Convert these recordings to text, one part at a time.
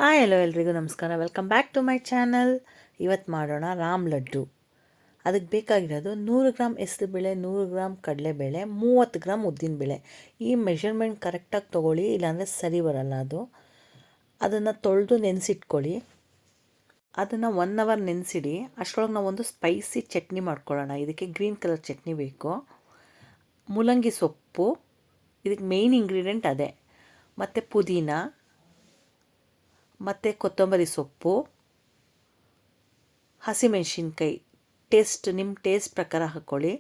Hi hello ಎಲ್ರಿಗೂ ನಮಸ್ಕಾರ. Welcome back to my channel. ಇವತ್ತು ಮಾಡೋಣ ರಾಮ್ ಲಡ್ಡು. ಅದಕ್ಕೆ ಬೇಕಾಗಿರೋದು 100 ಗ್ರಾಮ್ ಹೆಸರುಬೇಳೆ, 100 ಗ್ರಾಮ್ ಕಡಲೆಬೇಳೆ, 30 ಗ್ರಾಮ್ ಉದ್ದಿನಬೇಳೆ. ಈ ಮೆಷರ್ಮೆಂಟ್ ಕರೆಕ್ಟಾಗಿ ತೊಗೊಳ್ಳಿ, ಇಲ್ಲಾಂದರೆ ಸರಿ ಬರಲ್ಲ ಅದು. ಅದನ್ನು ತೊಳೆದು ನೆನೆಸಿಟ್ಕೊಳ್ಳಿ. ಅದನ್ನು 1 ಅವರ್ ನೆನೆಸಿಡಿ. ಅಷ್ಟರೊಳಗೆ ನಾವು ಒಂದು ಸ್ಪೈಸಿ ಚಟ್ನಿ ಮಾಡ್ಕೊಳ್ಳೋಣ. ಇದಕ್ಕೆ ಗ್ರೀನ್ ಕಲರ್ ಚಟ್ನಿ ಬೇಕು. ಮೂಲಂಗಿ ಸೊಪ್ಪು ಇದಕ್ಕೆ ಮೇಯ್ನ್ ಇಂಗ್ರೀಡಿಯೆಂಟ್ ಅದೇ, ಮತ್ತು ಪುದೀನ, ಮತ್ತು ಕೊತ್ತಂಬರಿ ಸೊಪ್ಪು, ಹಸಿಮೆಣಸಿನ್ಕಾಯಿ ನಿಮ್ಮ ಟೇಸ್ಟ್ ಪ್ರಕಾರ ಹಾಕ್ಕೊಳ್ಳಿ,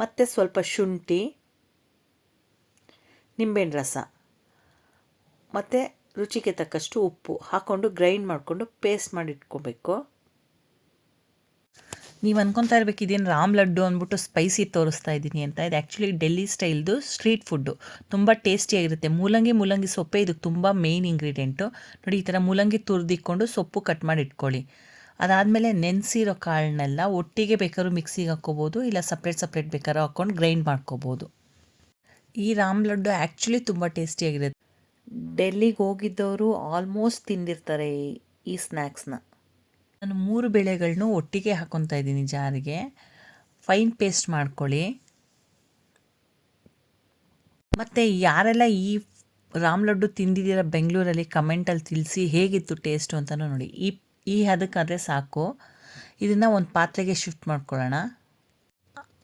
ಮತ್ತು ಸ್ವಲ್ಪ ಶುಂಠಿ, ನಿಂಬೆಹಣ್ಣು ರಸ, ಮತ್ತು ರುಚಿಗೆ ತಕ್ಕಷ್ಟು ಉಪ್ಪು ಹಾಕ್ಕೊಂಡು ಗ್ರೈಂಡ್ ಮಾಡಿಕೊಂಡು ಪೇಸ್ಟ್ ಮಾಡಿ ಇಟ್ಕೋಬೇಕು. ನೀವು ಅಂದ್ಕೊತಾ ಇರಬೇಕು ಇದೇನು ರಾಮ್ ಲಡ್ಡು ಅಂದ್ಬಿಟ್ಟು ಸ್ಪೈಸಿ ತೋರಿಸ್ತಾ ಇದ್ದೀನಿ ಅಂತ. ಇದು ಆ್ಯಕ್ಚುಲಿ ಡೆಲ್ಲಿ ಸ್ಟೈಲ್ದು ಸ್ಟ್ರೀಟ್ ಫುಡ್ಡು. ತುಂಬ ಟೇಸ್ಟಿಯಾಗಿರುತ್ತೆ. ಮೂಲಂಗಿ ಸೊಪ್ಪೆ ಇದಕ್ಕೆ ತುಂಬ ಮೇಯ್ನ್ ಇಂಗ್ರೀಡಿಯೆಂಟು. ನೋಡಿ, ಈ ಥರ ಮೂಲಂಗಿ ತುರಿದಿಕ್ಕೊಂಡು ಸೊಪ್ಪು ಕಟ್ ಮಾಡಿ ಇಟ್ಕೊಳ್ಳಿ. ಅದಾದಮೇಲೆ ನೆನೆಸಿರೋ ಕಾಳನ್ನೆಲ್ಲ ಒಟ್ಟಿಗೆ ಬೇಕಾದ್ರೂ ಮಿಕ್ಸಿಗೆ ಹಾಕ್ಕೋಬೋದು, ಇಲ್ಲ ಸಪ್ರೇಟ್ ಬೇಕಾದ್ರೂ ಹಾಕ್ಕೊಂಡು ಗ್ರೈಂಡ್ ಮಾಡ್ಕೋಬೋದು. ಈ ರಾಮ್ ಲಡ್ಡು ಆ್ಯಕ್ಚುಲಿ ತುಂಬ ಟೇಸ್ಟಿಯಾಗಿರುತ್ತೆ. ಡೆಲ್ಲಿಗೆ ಹೋಗಿದ್ದವರು ಆಲ್ಮೋಸ್ಟ್ ತಿಂದಿರ್ತಾರೆ ಈ ಸ್ನ್ಯಾಕ್ಸ್ನ. ನಾನು 3 ಬೇಳೆಗಳನ್ನೂ ಒಟ್ಟಿಗೆ ಹಾಕ್ಕೊತಾ ಇದ್ದೀನಿ ಜಾರಿಗೆ. ಫೈನ್ ಪೇಸ್ಟ್ ಮಾಡ್ಕೊಳ್ಳಿ. ಮತ್ತು ಯಾರೆಲ್ಲ ಈ ರಾಮ್ ಲಡ್ಡು ತಿಂದಿದ್ದೀರ ಬೆಂಗಳೂರಲ್ಲಿ ಕಮೆಂಟಲ್ಲಿ ತಿಳಿಸಿ ಹೇಗಿತ್ತು ಟೇಸ್ಟು ಅಂತಲೂ ನೋಡಿ. ಈ ಹದಕ್ಕಾದರೆ ಸಾಕು. ಇದನ್ನು ಒಂದು ಪಾತ್ರೆಗೆ ಶಿಫ್ಟ್ ಮಾಡ್ಕೊಳ್ಳೋಣ.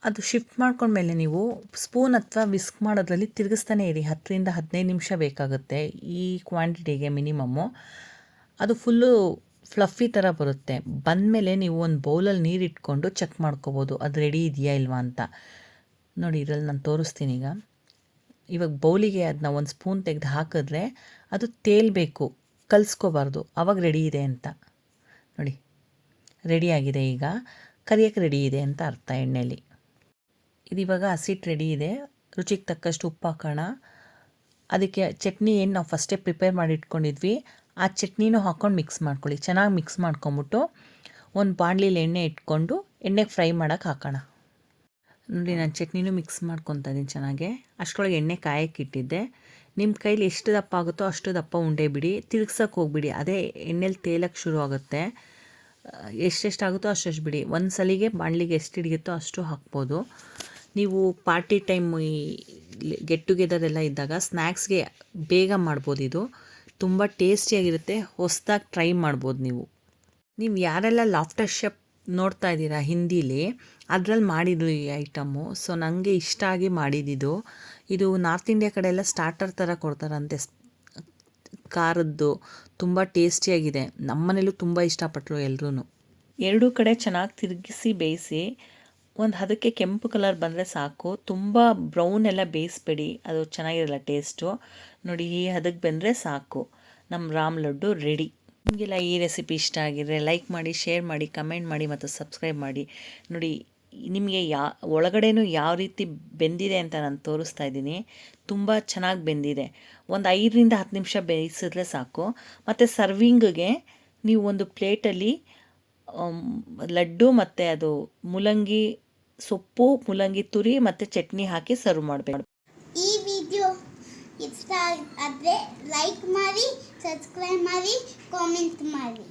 ಅದು ಶಿಫ್ಟ್ ಮಾಡ್ಕೊಂಡ್ಮೇಲೆ ನೀವು ಸ್ಪೂನ್ ಅಥವಾ ವಿಸ್ಕ್ ಮಾಡೋದ್ರಲ್ಲಿ ತಿರುಗಿಸ್ತಾನೆ ಇರಿ. 10ರಿಂದ 15 ನಿಮಿಷ ಬೇಕಾಗುತ್ತೆ ಈ ಕ್ವಾಂಟಿಟಿಗೆ ಮಿನಿಮಮ್ಮು. ಅದು ಫುಲ್ಲು ಫ್ಲಫಿ ಥರ ಬರುತ್ತೆ. ಬಂದಮೇಲೆ ನೀವು ಒಂದು ಬೌಲಲ್ಲಿ ನೀರು ಇಟ್ಕೊಂಡು ಚೆಕ್ ಮಾಡ್ಕೋಬೋದು ಅದು ರೆಡಿ ಇದೆಯಾ ಇಲ್ವಾ ಅಂತ. ನೋಡಿ, ಇದರಲ್ಲಿ ನಾನು ತೋರಿಸ್ತೀನಿ ಈಗ. ಇವಾಗ ಬೌಲಿಗೆ ಅದನ್ನ ಒಂದು ಸ್ಪೂನ್ ತೆಗೆದು ಹಾಕಿದ್ರೆ ಅದು ತೇಲ್ಬೇಕು, ಕಲಿಸ್ಕೋಬಾರ್ದು. ಆವಾಗ ರೆಡಿ ಇದೆ ಅಂತ. ನೋಡಿ, ರೆಡಿಯಾಗಿದೆ. ಈಗ ಕರಿಯೋಕ್ಕೆ ರೆಡಿ ಇದೆ ಅಂತ ಅರ್ಥ ಎಣ್ಣೆಯಲ್ಲಿ. ಇದು ಇವಾಗ ಹಸಿಟ್ಟು ರೆಡಿ ಇದೆ. ರುಚಿಗೆ ತಕ್ಕಷ್ಟು ಉಪ್ಪು ಹಾಕೋಣ. ಅದಕ್ಕೆ ಚಟ್ನಿ ಏನು ನಾವು ಫಸ್ಟೇ ಪ್ರಿಪೇರ್ ಮಾಡಿ ಇಟ್ಕೊಂಡಿದ್ವಿ, ಆ ಚಟ್ನಿನೂ ಹಾಕ್ಕೊಂಡು ಮಿಕ್ಸ್ ಮಾಡ್ಕೊಳ್ಳಿ. ಚೆನ್ನಾಗಿ ಮಿಕ್ಸ್ ಮಾಡ್ಕೊಂಬಿಟ್ಟು ಒಂದು ಬಾಣಲಿಲಿ ಎಣ್ಣೆ ಇಟ್ಕೊಂಡು ಎಣ್ಣೆಗೆ ಫ್ರೈ ಮಾಡೋಕ್ಕೆ ಹಾಕೋಣ. ನೋಡಿ, ನಾನು ಚಟ್ನಿನೂ ಮಿಕ್ಸ್ ಮಾಡ್ಕೊತಾ ಇದ್ದೀನಿ ಚೆನ್ನಾಗೆ. ಅಷ್ಟರೊಳಗೆ ಎಣ್ಣೆ ಕಾಯಕ್ಕೆ ಇಟ್ಟಿದ್ದೆ. ನಿಮ್ಮ ಕೈಲಿ ಎಷ್ಟು ದಪ್ಪ ಆಗುತ್ತೋ ಅಷ್ಟು ದಪ್ಪ ಉಂಡೆ ಬಿಡಿ, ತಿರ್ಗ್ಸೋಕ್ಕೆ ಹೋಗ್ಬಿಡಿ. ಅದೇ ಎಣ್ಣೆಲಿ ತೇಲಕ್ಕೆ ಶುರು ಆಗುತ್ತೆ. ಎಷ್ಟೆಷ್ಟಾಗುತ್ತೋ ಅಷ್ಟು ಬಿಡಿ. ಒಂದು ಸಲಿಗೆ ಬಾಣಲಿಗೆ ಎಷ್ಟು ಹಿಡಿಯುತ್ತೋ ಅಷ್ಟು ಹಾಕ್ಬೋದು. ನೀವು ಪಾರ್ಟಿ ಟೈಮ್, ಈ ಗೆಟ್ ಟುಗೆದರ್ ಎಲ್ಲ ಇದ್ದಾಗ ಸ್ನ್ಯಾಕ್ಸ್ಗೆ ಬೇಗ ಮಾಡ್ಬೋದು. ಇದು ತುಂಬ ಟೇಸ್ಟಿಯಾಗಿರುತ್ತೆ. ಹೊಸದಾಗಿ ಟ್ರೈ ಮಾಡ್ಬೋದು ನೀವು ಯಾರೆಲ್ಲ ಲಾಫ್ಟರ್ ಶೆಫ್ ನೋಡ್ತಾ ಇದ್ದೀರಾ ಹಿಂದೀಲಿ, ಅದರಲ್ಲಿ ಮಾಡಿದ್ದು ಈ ಐಟಮ್ಮು. ಸೊ ನನಗೆ ಇಷ್ಟ ಆಗಿ ಮಾಡಿದ್ದು. ಇದು ನಾರ್ತ್ ಇಂಡಿಯಾ ಕಡೆ ಎಲ್ಲ ಸ್ಟಾರ್ಟರ್ ಥರ ಕೊಡ್ತಾರಂತೆ, ಖಾರದ್ದು. ತುಂಬ ಟೇಸ್ಟಿಯಾಗಿದೆ. ನಮ್ಮನೇಲೂ ತುಂಬ ಇಷ್ಟಪಟ್ಟರು ಎಲ್ಲರೂ. ಎರಡೂ ಕಡೆ ಚೆನ್ನಾಗಿ ತಿರುಗಿಸಿ ಬೇಯಿಸಿ ಒಂದು ಹದಕ್ಕೆ ಕೆಂಪು ಕಲರ್ ಬಂದರೆ ಸಾಕು. ತುಂಬ ಬ್ರೌನ್ ಎಲ್ಲ ಬೇಯಿಸ್ಬೇಡಿ, ಅದು ಚೆನ್ನಾಗಿರಲ್ಲ ಟೇಸ್ಟು. ನೋಡಿ, ಈ ಹದಕ್ಕೆ ಬಂದರೆ ಸಾಕು. ನಮ್ಮ ರಾಮ್ ಲಡ್ಡು ರೆಡಿ. ನಿಮಗೆಲ್ಲ ಈ ರೆಸಿಪಿ ಇಷ್ಟ ಆಗಿದ್ರೆ ಲೈಕ್ ಮಾಡಿ, ಶೇರ್ ಮಾಡಿ, ಕಮೆಂಟ್ ಮಾಡಿ ಮತ್ತು ಸಬ್ಸ್ಕ್ರೈಬ್ ಮಾಡಿ. ನೋಡಿ, ನಿಮಗೆ ಒಳಗಡೆನೂ ಯಾವ ರೀತಿ ಬೆಂದಿದೆ ಅಂತ ನಾನು ತೋರಿಸ್ತಾ ಇದ್ದೀನಿ. ತುಂಬ ಚೆನ್ನಾಗಿ ಬೆಂದಿದೆ. ಒಂದು 5ರಿಂದ 10 ನಿಮಿಷ ಬೇಯಿಸಿದ್ರೆ ಸಾಕು. ಮತ್ತು ಸರ್ವಿಂಗ್ಗೆ ನೀವು ಒಂದು ಪ್ಲೇಟಲ್ಲಿ ಲಡ್ಡು ಮತ್ತು ಅದು ಮೂಲಂಗಿ ಸೊಪ್ಪು, ಮೂಲಂಗಿ ತುರಿ ಮತ್ತು ಚಟ್ನಿ ಹಾಕಿ ಸರ್ವ್ ಮಾಡಬೇಕು. ಈ ವಿಡಿಯೋ ಇಷ್ಟ ಆದರೆ ಲೈಕ್ ಮಾಡಿ, ಸಬ್ಸ್ಕ್ರೈಬ್ ಮಾಡಿ, ಕಾಮೆಂಟ್ ಮಾಡಿ.